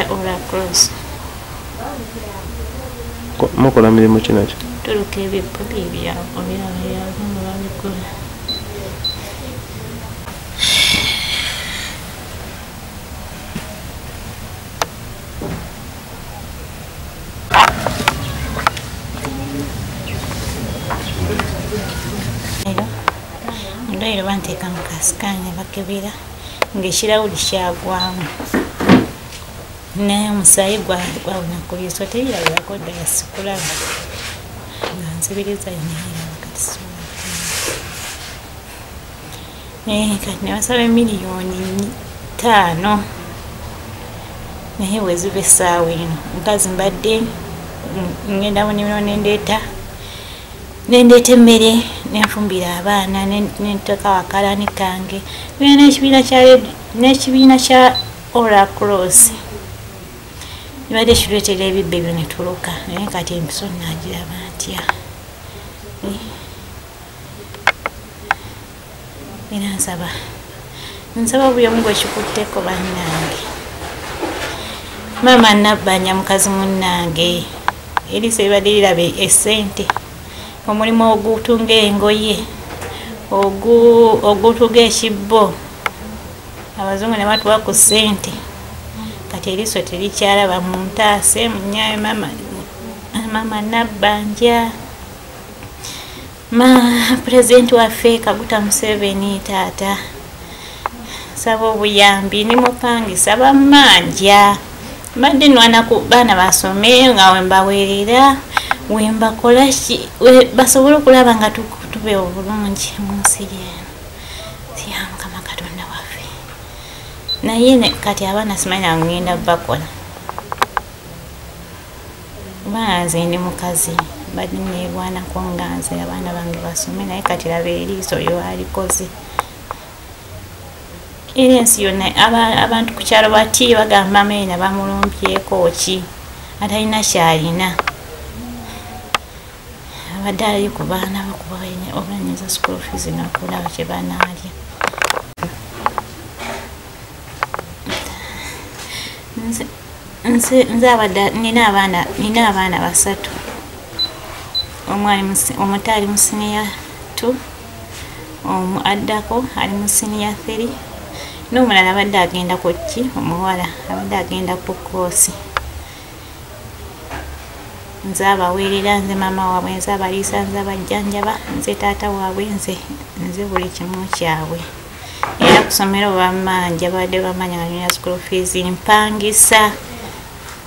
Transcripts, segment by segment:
Ora cross. Mukola mirimu ki nakyo? Tuluka ebibbo bibya obyabyamu babikola. Ndayiro banteeka mu kasikanya bakebera ng'ekirawuli kyagwamu. Naye omusaayi gwawuna ku liiso terirabirako ddala sikulaba nga nzibiriza neeraba kati sobola. Kati ne basaba miliyoni 5 naye weziba essaawa eno mukazi mbadde ngenda mu nnimiro nendeeta emmere nenfumbira abaana nenteeka wakalani kange n'ekibiina kya Ora Cross nibadde kireetera ebibbo ebyo ne tuluka naye kati empiso nagiraba ntya era nsaba buli omu gwekikutteko bannange. Maama nabbanja mukazi munnange Eriso ebadde liraba essente omulimu ogutunga engoye ogutunga ekibbo abazungu ne batuwa ku ssente kati Eriso terikyalaba mu ntaase munyaayo maama nabbanja. Pulezidenti waffe Kaguta Museveni taata saba obuyambi ndi mupangisa bammanja mbadde nwana ku baana basome nga wembaweerera wembakola basobole okulaba nga tube obulungi mu nsi eno ya Mukama Katonda waffe. Naye kati abaana simanya ngenda bakola nze ndi mukazi mbadde neerwanako nga nze abaana bange basome naye kati laba Eriso oyo alikoze. Era ensi yonna abantu ku kyalo bati bagamba meena bamulumbyeko ki atalina kyalina abadde ali ku baana bakuba obulanyiriza school fees nokulaba kye banaalya. Nze abadde nina abaana 3 omuto ali mu senior 2 addako ali mu senior 3 n'omulala abadde agenda ku ki omuwala abadde agenda ku koosi. Nze abaweerera nze maama waabwe nze abaliisa nze abajjanjaba nze taata waabwe nze buli kimu kyabwe. Era kusomera obamanja badde bamanya nga nina school fees mpangisa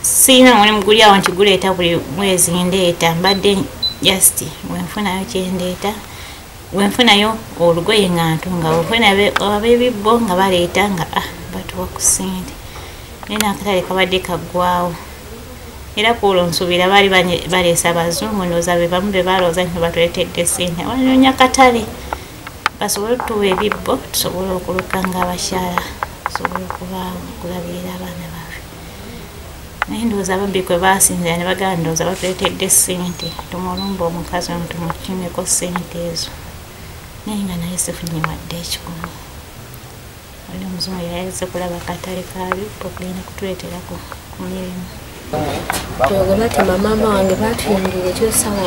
siina mulimu guli awo nti guleeta buli mwezi ndeeta mbadde just wenfunayo kyendeeta wenfunayo olugoye nga ntunga wenfuna ab'ebibbo nga baleeta nga batuwa ku ssente naye nakatale kabadde kaggwawo. Era kuolwo nsuubira baali baleesa abazungu ndowooza be bamu be balowooza nti batuleetedde ssente banoonya katale basobole otuwa ebibbo tusobole okuluka ng'abakyala tusobole okulabirira abaana baffe. Naye ndowooza Ababbi kwe baasinzira ne bagamba ndowooza batuleetedde ssente tumulumba omukazi ono tumukineko ssente ezo naye nga naye sifunye wadde ekikumi. Oli omuzungu yayeze kulaba katale ka bibbo kugenda kutuleetera ku mirimu. Twogera ati maama wange batuyingira ekyo ssaawa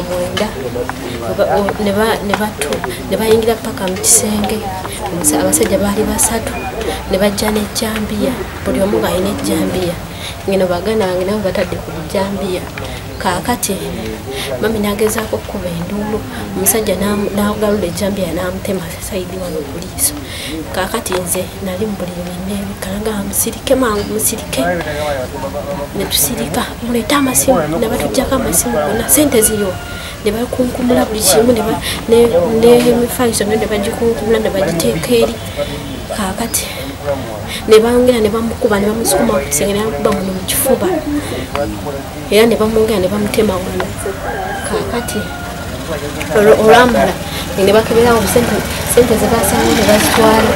9 ne bayingira paka mu kisenge abasajja baali 3 ne bajja n'ejjambiya buli omu ng'alina ejjambiya ngeno baganda bange nabo batadde ku jjambiya. Kaakati mami nagezaako okkuba enduulu omusajja n'agalula ejjambiya n'amutema sayidi wano ku liiso. Kaakati nze nali mu buliri neebikalanga musirike mangu musirike ne tusirika muleete amasimu ne batuggyako amasimu gonna ssente ziriwo ne bakunkumula buli kimu n'emifaliso ne bagikunkumula ne bagiteeka eri. Kaakati ne bongera ne bamukuba ne bamusukuma ku kisenge ne bamukuba muno mu kifuba era ne bamwongera ne bamutema wano. Kaakati olwamala ne bakeberawo ssente ze baasanga ne bazitwala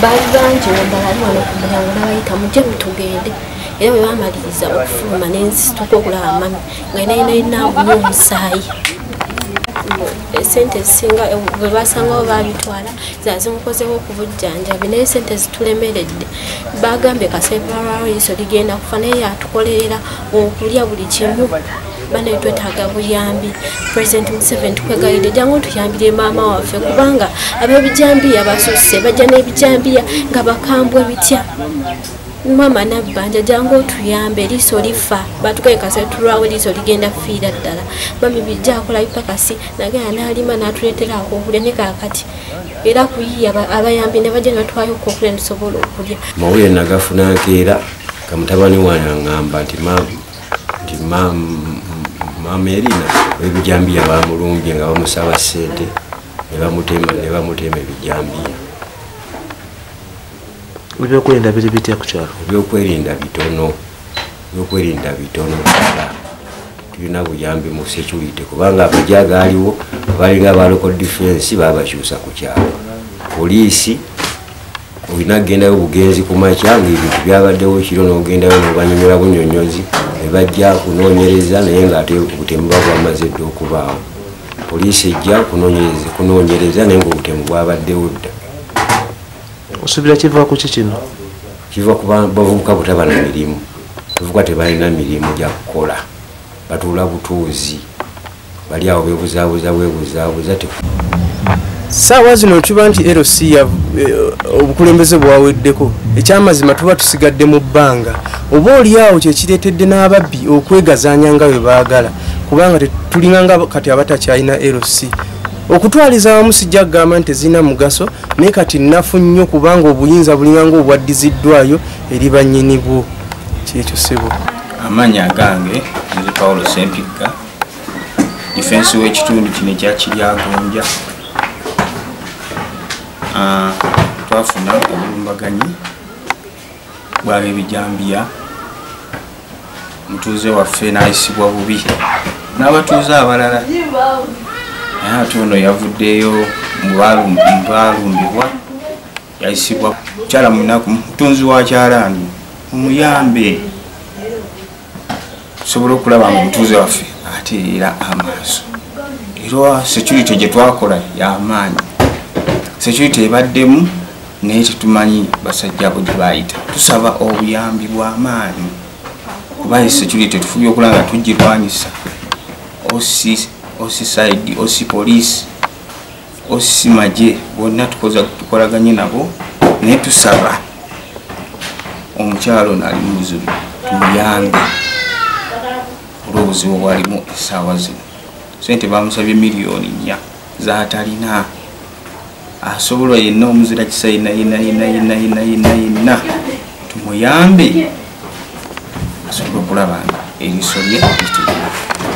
baali bangi wembalali wano ku mulyango n'abayita mujje tugende. Era bwe bamaliriza okufuluma ne nzituka okulaba mami nga nayinayinaamu n'omusaayi. sente singa bwe basangawo babitwala zazimukozeho okubujjanjabi naye sente zitulemeredde bagambye kasebala Eriso ligenda kufa naye yatukolerera okulya buli kimu bane twetaaga buyambi. President Museveni tukwegayidde jangu tuyambire maama waffe kubanga ab'ebijambiya basusse bajja n'ebijambiya nga bakambwe bitya. Mama nabbanja jangu tuyambe Eriso lifa batukaye kasetulwawe Eriso ligenda fiira ddala mami bijja akola bipakasi nagenda n'alima n'atuleetera akokulya ne kaakati era kuyiya abayambi ne bajja n'atwayo okokulya nisobola okulya. Mawulire nagafuna nkeera kamutabani wange aŋŋamba nti Maama Erina ebijambiya bamulumbye nga bamusaba ssente ne bamutema ebijambiya. Ebyokwerinda biri bitya ku kyalo? Ebyokwerinda bitono ddala tulina buyambi mu security kubanga amagye agaaliwo balinga ba local defense babakyusa ku kyalo. Poliisi olina kugendayo bugenzi ku makya ng'ebintu byabaddewo kiro n'ogendayo n'obanyonyola bunyonyozi ne bajja kunoonyereza naye ng'ate obutemu buba bwamaze dda okubaawo. Poliisi ejja kunoonyereza naye ng'obutemu bwabaddewo dda. Osuubira kiva ku ki kino? Kiva ku bavubuka butaba na mirimu. Abavubuka tebalina mirimu gya kukola. Batuula butuuzi. Bali awo beebuzaabuza. Ssaawa zino tuba nti Eriso obukulembeze bwaweddeko ekyamazima tuba tusigadde mu bbanga oba oli awo kyekireetedde n'ababbi okwegazaanya nga bwe baagala kubanga tulinganga kati abatakyalina Eriso. Okutwaliza awamu sijja kugamba nti zina mugaso naye kati nnafu nnyo kubanga obuyinza bulinganga obwaddiziddwayo eri bannyini bwo. Kyekyo ssebo. Amanya gange nze Paulo Sempigga difensi w'ekitundu kino ekya Kiryagonja. Twafuna obulumbaganyi bw'ab'ebijambiya mutuuze waffe n'ayisibwa bubi n'abatuuze abalala naye ate ono yavuddeyo mu baalumbibwa yayisibwa mukyala munaku mutunzi wa kyalaani omuyambe tusobole okulaba nga omutuuze waffe ateerera amaaso era security gye twakola y'amaanyi. Security ebaddemu naye tetumanyi basajja abo gye baayita. Tusaba obuyambi bw'amaanyi kuba security tufubye okulaba nga tugirwanyisa. Osi side, osi police, osi magye bonna tukolaganye nabo naye tusaba omukyalo nali mu buzibu tumuyambe olw'obuzibu bwalimu essaawa zino. Sente bamusabye miliyoni 4 z'atalina. Asobola yenna omuzira kisa yenna tumuyambe asobola okulaba nga Eriso lye